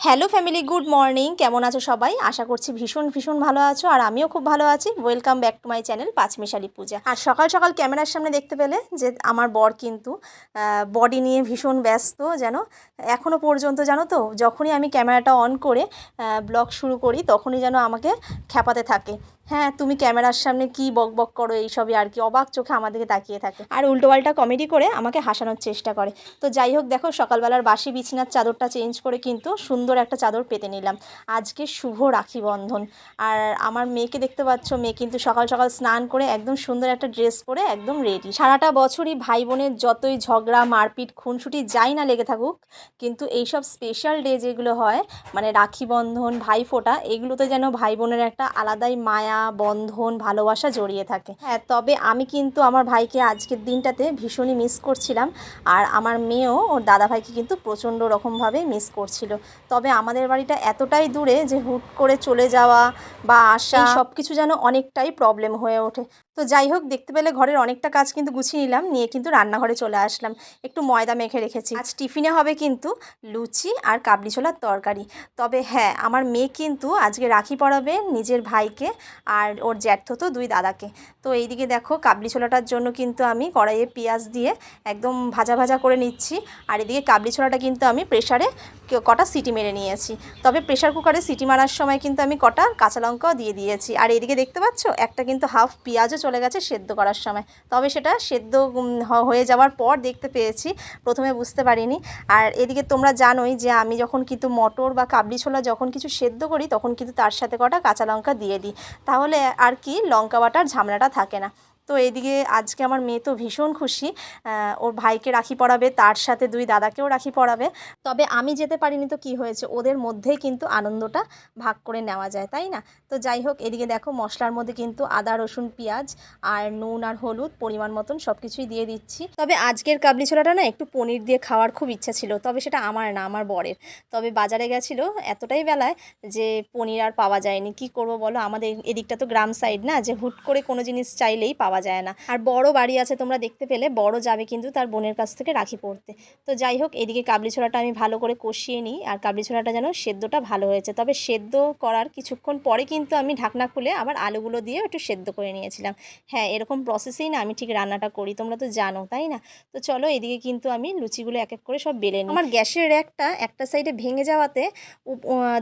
Hello family, good morning. কেমন আছো সবাই? আশা করছি ভীষণ ভীষণ ভালো আছো, আর আমিও খুব ভালো আছি। Welcome back to my channel Panchmishali Puja. আর সকাল সকাল ক্যামেরার সামনে দেখতে পেলে যে আমার বর কিন্তু বডি নিয়ে ভীষণ ব্যস্ত, যেন এখনও পর্যন্ত, জানো তো, যখনই আমি ক্যামেরাটা অন করে ব্লগ শুরু করি তখনই যেন আমাকে খ্যাপাতে থাকে। হ্যাঁ, তুমি ক্যামেরার সামনে কি বক বক করো, এইসবই আর কি, অবাক চোখে আমাদেরকে তাকিয়ে থাকে আর উল্টোপাল্টা কমেডি করে আমাকে হাসানোর চেষ্টা করে। তো যাই হোক, দেখো সকালবেলার বাসি বিছানার চাদরটা চেঞ্জ করে কিন্তু সুন্দর একটা চাদর পেতে নিলাম। আজকে শুভ রাখি বন্ধন, আর আমার মেয়েকে দেখতে পাচ্ছ, মেয়ে কিন্তু সকাল সকাল স্নান করে একদম সুন্দর একটা ড্রেস পরে একদম রেডি। সারাটা বছরই ভাই বোনের যতই ঝগড়া মারপিট খুনসুটি যাই না লেগে থাকুক, কিন্তু এইসব স্পেশাল ডে যেগুলো হয়, মানে রাখি বন্ধন, ভাইফোঁটা, এগুলোতে যেন ভাই বোনের একটা আলাদাই মায়া, বন্ধন, ভালোবাসা জড়িয়ে থাকে। হ্যাঁ, তবে আমি কিন্তু আমার ভাইকে আজকের দিনটাতে ভীষণই মিস করছিলাম, আর আমার মেয়েও ওর দাদাভাইকে কিন্তু প্রচণ্ড রকমভাবে মিস করছিল। তবে আমাদের বাড়িটা এতটাই দূরে যে হুট করে চলে যাওয়া বা আসা সব কিছু যেন অনেকটাই প্রবলেম হয়ে ওঠে। তো যাই হোক, দেখতে পেলে ঘরের অনেকটা কাজ কিন্তু গুছিয়ে নিলাম, নিয়ে কিন্তু রান্নাঘরে চলে আসলাম। একটু ময়দা মেখে রেখেছি, আজ টিফিনে হবে কিন্তু লুচি আর কাবলি ছোলার তরকারি। তবে হ্যাঁ, আমার মেয়ে কিন্তু আজকে রাখি পরাবে নিজের ভাইকে আর ওর জ্যাঠতো দুই দাদাকে। তো এইদিকে দেখো, কাবলি ছোলাটার জন্য কিন্তু আমি কড়াইয়ে পেঁয়াজ দিয়ে একদম ভাজা ভাজা করে নিচ্ছি। আর এদিকে কাবলি ছোলাটা কিন্তু আমি প্রেশারে কটা সিটি মেরে নিয়েছি। তবে প্রেশার কুকারে সিটি মারার সময় কিন্তু আমি কটা কাঁচা লঙ্কাও দিয়ে দিয়েছি। আর এদিকে দেখতে পাচ্ছ, একটা কিন্তু হাফ পেঁয়াজও চলে গেছে সেদ্ধ করার সময়। তবে সেটা সেদ্ধ হয়ে যাওয়ার পর দেখতে পেয়েছি, প্রথমে বুঝতে পারিনি। আর এদিকে তোমরা জানোই যে আমি যখন কিন্তু মটর বা কাবলি ছোলা যখন কিছু সেদ্ধ করি, তখন কিন্তু তার সাথে কটা কাঁচা লঙ্কা দিয়ে দিই, তাহলে আর কি লঙ্কা বাটার ঝামেলাটা থাকে না। তো এইদিকে আজকে আমার মেয়ে তো ভীষণ খুশি, ওর ভাইকে রাখি পরাবে, তার সাথে দুই দাদাকেও রাখি পরাবে। তবে আমি যেতে পারিনি তো কি হয়েছে, ওদের মধ্যেই কিন্তু আনন্দটা ভাগ করে নেওয়া যায়, তাই না? তো যাই হোক, এদিকে দেখো মশলার মধ্যে কিন্তু আদা রসুন পেঁয়াজ আর নুন আর হলুদ পরিমাণ মতন সব কিছুই দিয়ে দিচ্ছি। তবে আজকের কাবলি ছোলাটা না একটু পনির দিয়ে খাওয়ার খুব ইচ্ছা ছিল, তবে সেটা আমার না, আমার বরের। তবে বাজারে গেছিলো এতটাই বেলায় যে পনির আর পাওয়া যায়নি। কি করব বলো, আমাদের এদিকটা তো গ্রাম সাইড না, যে হুট করে কোনো জিনিস চাইলেই পাওয়া যায় না। আর বড় বাড়ি আছে, তোমরা দেখতে পেলে, বড় যাবে কিন্তু তার বোনের কাছ থেকে রাখি পড়তে। তো যাই হোক, এদিকে কাবলি ছোলাটা আমি ভালো করে কষিয়ে নিই, আর কাবলি ছোলাটা যেন সেদ্ধটা ভালো হয়েছে। তবে সেদ্ধ করার কিছুক্ষণ পরে কিন্তু আমি ঢাকনা খুলে আবার আলুগুলো দিয়ে একটু সেদ্ধ করে নিয়েছিলাম। হ্যাঁ, এরকম প্রসেসেই না আমি ঠিক রান্নাটা করি, তোমরা তো জানো, তাই না? তো চলো, এদিকে কিন্তু আমি লুচিগুলো এক এক করে সব বেলে নিই। আমার গ্যাসের র্যাকটা একটা সাইডে ভেঙে যাওয়াতে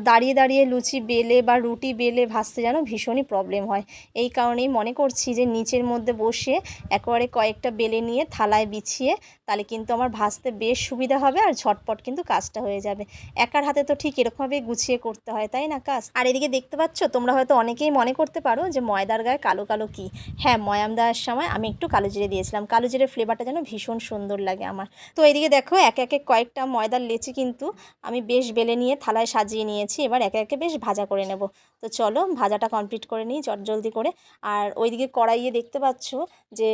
দাঁড়িয়ে দাঁড়িয়ে লুচি বেলে বা রুটি বেলে ভাজতে যেন ভীষণই প্রবলেম হয়। এই কারণেই মনে করছি যে নিচের মধ্যে বসে একেবারে কয়েকটা বেলে নিয়ে থালায় বিছিয়ে, তাহলে কিন্তু আমার ভাজতে বেশ সুবিধা হবে, আর ঝটপট কিন্তু কাজটা হয়ে যাবে। একার হাতে তো ঠিক এরকমভাবেই গুছিয়ে করতে হয়, তাই না কাজ? আর এদিকে দেখতে পাচ্ছ, তোমরা হয়তো অনেকেই মনে করতে পারো যে ময়দার গায়ে কালো কালো কি। হ্যাঁ, ময়াম দেওয়ার সময় আমি একটু কালো জিরে দিয়েছিলাম, কালো জিরের ফ্লেভারটা যেন ভীষণ সুন্দর লাগে আমার। তো এদিকে দেখো, একে একে কয়েকটা ময়দার লেচি কিন্তু আমি বেশ বেলে নিয়ে থালায় সাজিয়ে নিয়েছি। এবার একে একে বেশ ভাজা করে নেব। তো চলো, ভাজাটা কমপ্লিট করে নিই জলদি করে। আর ওইদিকে কড়াইয়ে দেখতে পাচ্ছ যে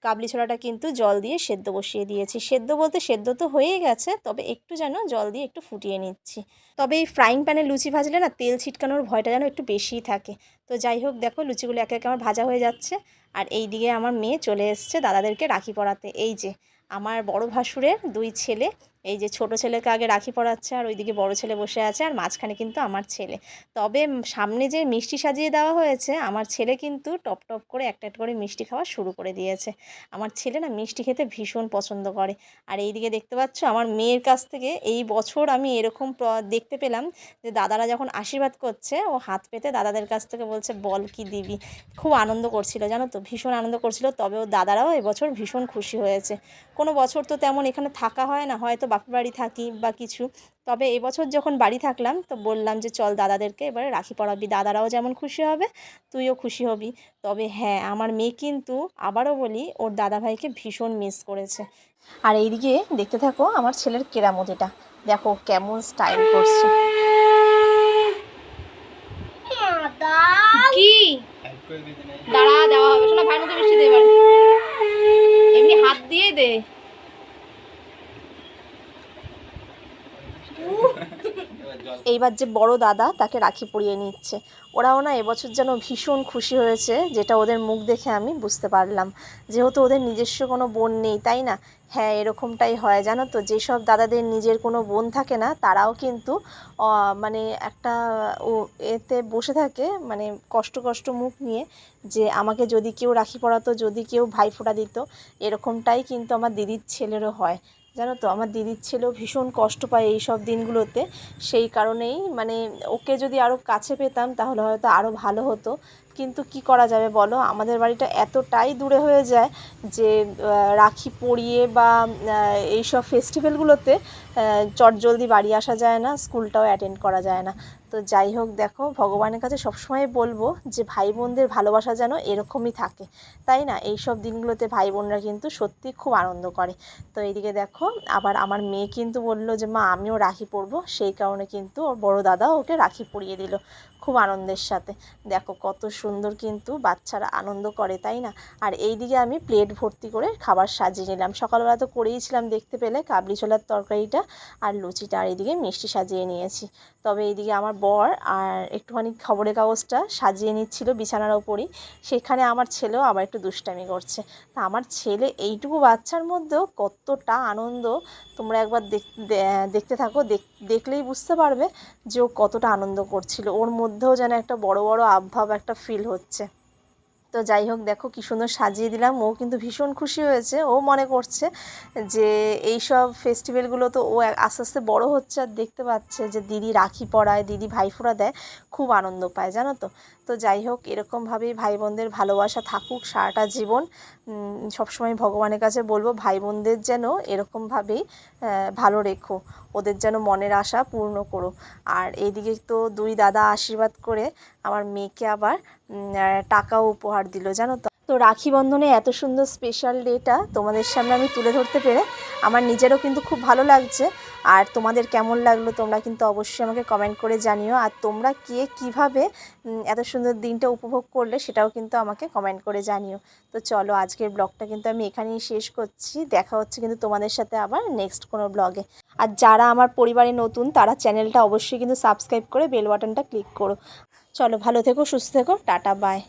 কাবলি ছোলাটা কিন্তু জল দিয়ে সেদ্ধ বসিয়ে দিয়েছি। সেদ্ধ বলতে সেদ্ধ তো হয়েই গেছে, তবে একটু যেন জল দিয়ে একটু ফুটিয়ে নিচ্ছি। তবে এই ফ্রাইং প্যানে লুচি ভাজলে না তেল ছিটকানোর ভয়টা যেন একটু বেশিই থাকে। তো যাই হোক, দেখো লুচিগুলো একে একে আমার ভাজা হয়ে যাচ্ছে। আর এই দিকে আমার মেয়ে চলে এসছে দাদাদেরকে রাখি পরাতে। এই যে আমার বড় ভাসুরের দুই ছেলে, এই যে ছোট ছেলেকে আগে রাখি পরাচ্ছে, আর ওইদিকে বড় ছেলে বসে আছে, আর মাঝখানে কিন্তু আমার ছেলে। তবে সামনে যে মিষ্টি সাজিয়ে দেওয়া হয়েছে, আমার ছেলে কিন্তু টপ টপ করে একটা একটা করে মিষ্টি খাওয়া শুরু করে দিয়েছে। আমার ছেলে না মিষ্টি খেতে ভীষণ পছন্দ করে। আর এইদিকে দেখতে পাচ্ছ, আমার মেয়ের কাছ থেকে এই বছর আমি এরকম দেখতে পেলাম যে দাদারা যখন আশীর্বাদ করছে, ও হাত পেতে দাদাদের কাছ থেকে বলছে বল কি দিবি। খুব আনন্দ করছিল, জানো তো, ভীষণ আনন্দ করছিল। তবে ও দাদারাও এবছর ভীষণ খুশি হয়েছে। কোনো বছর তো তেমন এখানে থাকা হয় না, হয়তো বাপের বাড়ি থাকি বা কিছু। তবে এবছর যখন বাড়ি থাকলাম, তো বললাম যে চল দাদাদেরকে এবারে রাখি পরাবি, দাদারাও যেমন খুশি হবে তুইও খুশি হবি। তবে হ্যাঁ, আমার মেয়ে কিন্তু আবারও বলি, ওর দাদাভাইকে ভীষণ মিস করেছে। আর এইদিকে দেখতে থাকো আমার ছেলের কেরামতিটা, দেখো কেমন স্টাইল করছে। কি দাঁড়া, দেওয়া হবে শোনা, ভাই মতো মিষ্টি দে, এবার এমনি হাত দিয়ে দে। এইবার যে বড় দাদা, তাকে রাখি পরিয়ে নিচ্ছে। ওরাও না এবছর যেন ভীষণ খুশি হয়েছে, যেটা ওদের মুখ দেখে আমি বুঝতে পারলাম। যেহেতু ওদের নিজস্ব কোনো বোন নেই, তাই না, হ্যাঁ, এরকমটাই হয় জানো তো, যেসব দাদাদের নিজের কোনো বোন থাকে না তারাও কিন্তু মানে একটা ও এতে বসে থাকে, মানে কষ্ট কষ্ট মুখ নিয়ে, যে আমাকে যদি কেউ রাখি পরাতো, যদি কেউ ভাইফোঁটা দিত। এরকমটাই কিন্তু আমার দিদির ছেলেরও হয় জানো তো। আমার দিদির ছেলেও ভীষণ কষ্ট পায় এই সব দিনগুলোতে। সেই কারণেই মানে ওকে যদি আরও কাছে পেতাম তাহলে হয়তো আরও ভালো হতো, কিন্তু কি করা যাবে বলো, আমাদের বাড়িটা এতটাই দূরে হয়ে যায় যে রাখি পরিয়ে বা এইসব ফেস্টিভ্যালগুলোতে চটজলদি বাড়ি আসা যায় না, স্কুলটাও অ্যাটেন্ড করা যায় না। তো যাই হোক, দেখো ভগবানের কাছে সবসময় বলবো যে ভাই বোনদের ভালোবাসা যেন এরকমই থাকে, তাই না? এই সব দিনগুলোতে ভাই বোনরা কিন্তু সত্যি খুব আনন্দ করে। তো এইদিকে দেখো, আবার আমার মেয়ে কিন্তু বললো যে মা আমিও রাখি পরবো, সেই কারণে কিন্তু ওর বড় দাদা ওকে রাখি পরিয়ে দিল খুব আনন্দের সাথে। দেখো কত সুন্দর কিন্তু বাচ্চারা আনন্দ করে, তাই না? আর এইদিকে আমি প্লেট ভর্তি করে খাবার সাজিয়ে নিলাম। সকালবেলা তো করেইছিলাম, দেখতে পেলে, কাবলি ছোলার তরকারিটা আর লুচিটা, আর এইদিকে মিষ্টি সাজিয়ে নিয়েছি। তবে এইদিকে আমার বর আর একটুখানি খবরের কাগজটা সাজিয়ে নিচ্ছিল বিছানার ওপরই, সেখানে আমার ছেলেও আবার একটু দুষ্টামি করছে। তা আমার ছেলে এইটুকু বাচ্চার মধ্যেও কতটা আনন্দ, তোমরা একবার দেখতে থাকো, দেখলেই বুঝতে পারবে যে ও কতটা আনন্দ করছিল। ওর মধ্যেও যেন একটা বড় বড় আবভাব একটা ফিল হচ্ছে। তো যাই হোক, দেখো কী সুন্দর সাজিয়ে দিলাম। ও কিন্তু ভীষণ খুশি হয়েছে। ও মনে করছে যে এই সব ফেস্টিভ্যালগুলো তো ও আস্তে আস্তে বড় হচ্ছে আর দেখতে পাচ্ছে যে দিদি রাখি পরায়, দিদি ভাইফোঁটা দেয়, খুব আনন্দ পায় জানো তো। তো যাই হোক, এরকমভাবেই ভাই বোনদের ভালোবাসা থাকুক সারাটা জীবন। সবসময় ভগবানের কাছে বলবো ভাই বোনদের যেন এরকমভাবেই ভালো রেখো, ওদের যেন মনের আশা পূর্ণ করো। আর এইদিকে তো দুই দাদা আশীর্বাদ করে আমার মেয়েকে আবার টাকাও উপহার দিল জানো তো। তো রাখি বন্ধনে এত সুন্দর স্পেশাল ডেটা তোমাদের সামনে আমি তুলে ধরতে পেরে আমার নিজেরও কিন্তু খুব ভালো লাগছে। আর তোমাদের কেমন লাগলো তোমরা কিন্তু অবশ্যই আমাকে কমেন্ট করে জানিও। আর তোমরা কে কীভাবে এত সুন্দর দিনটা উপভোগ করলে সেটাও কিন্তু আমাকে কমেন্ট করে জানিও। তো চলো, আজকের ব্লগটা কিন্তু আমি এখানেই শেষ করছি। দেখা হচ্ছে কিন্তু তোমাদের সাথে আবার নেক্সট কোনো ব্লগে। আর যারা আমার পরিবারে নতুন তারা চ্যানেলটা অবশ্যই কিন্তু সাবস্ক্রাইব করে বেল বাটনটা ক্লিক করো। চলো, ভালো থেকো, সুস্থ থেকো, টাটা, বাই।